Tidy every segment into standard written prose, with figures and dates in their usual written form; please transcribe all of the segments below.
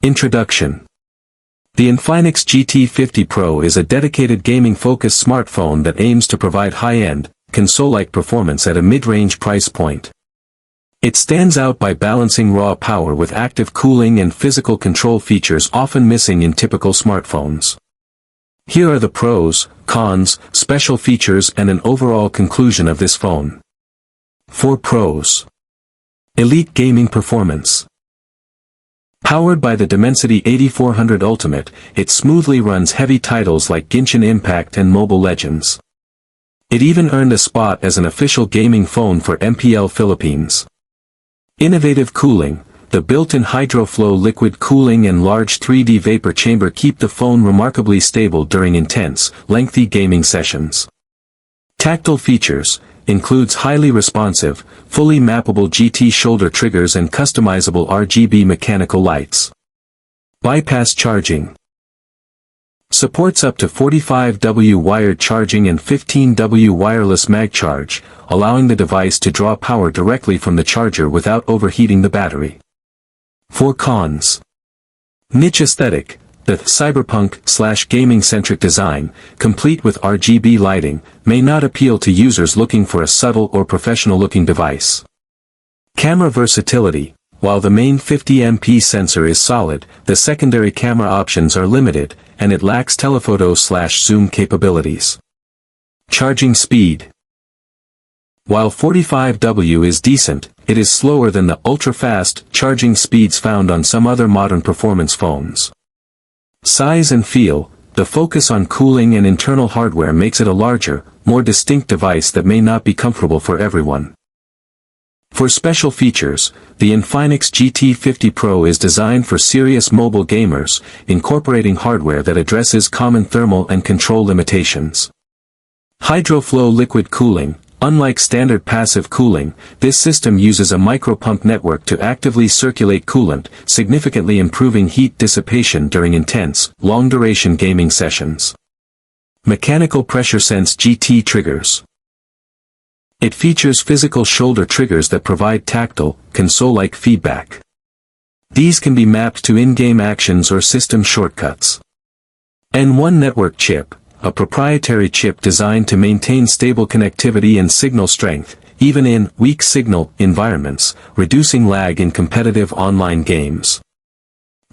Introduction. The Infinix GT50 Pro is a dedicated gaming-focused smartphone that aims to provide high-end, console-like performance at a mid-range price point. It stands out by balancing raw power with active cooling and physical control features often missing in typical smartphones. Here are the pros, cons, special features and an overall conclusion of this phone. 4 pros. Elite gaming performance. Powered by the Dimensity 8400 Ultimate, it smoothly runs heavy titles like Genshin Impact and Mobile Legends. It even earned a spot as an official gaming phone for MPL Philippines. Innovative cooling. The built-in HydroFlow liquid cooling and large 3D vapor chamber keep the phone remarkably stable during intense, lengthy gaming sessions. Tactile features. Includes highly responsive, fully mappable GT shoulder triggers and customizable RGB mechanical lights. Bypass charging. Supports up to 45W wired charging and 15W wireless MagCharge, allowing the device to draw power directly from the charger without overheating the battery. 4 cons. Niche aesthetic. The cyberpunk/gaming-centric design, complete with RGB lighting, may not appeal to users looking for a subtle or professional-looking device. Camera versatility. While the main 50MP sensor is solid, the secondary camera options are limited, and it lacks telephoto/zoom capabilities. Charging speed. While 45W is decent, it is slower than the ultra-fast charging speeds found on some other modern performance phones. Size and feel. The focus on cooling and internal hardware makes it a larger, more distinct device that may not be comfortable for everyone. For special features, the Infinix GT50 Pro is designed for serious mobile gamers, incorporating hardware that addresses common thermal and control limitations. HydroFlow liquid cooling. Unlike standard passive cooling, this system uses a micropump network to actively circulate coolant, significantly improving heat dissipation during intense, long-duration gaming sessions. Mechanical pressure sense GT triggers. It features physical shoulder triggers that provide tactile, console-like feedback. These can be mapped to in-game actions or system shortcuts. N1 network chip. A proprietary chip designed to maintain stable connectivity and signal strength, even in weak signal environments, reducing lag in competitive online games.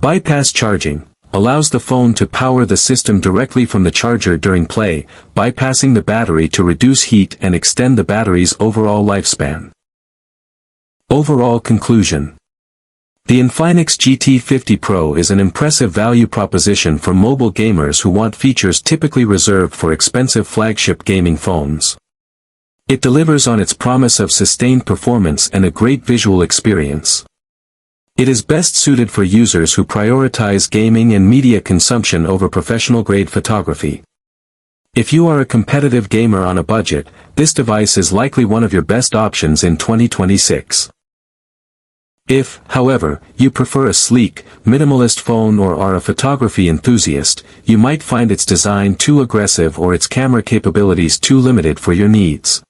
Bypass charging allows the phone to power the system directly from the charger during play, bypassing the battery to reduce heat and extend the battery's overall lifespan. Overall conclusion. The Infinix GT50 Pro is an impressive value proposition for mobile gamers who want features typically reserved for expensive flagship gaming phones. It delivers on its promise of sustained performance and a great visual experience. It is best suited for users who prioritize gaming and media consumption over professional-grade photography. If you are a competitive gamer on a budget, this device is likely one of your best options in 2026. If, however, you prefer a sleek, minimalist phone or are a photography enthusiast, you might find its design too aggressive or its camera capabilities too limited for your needs.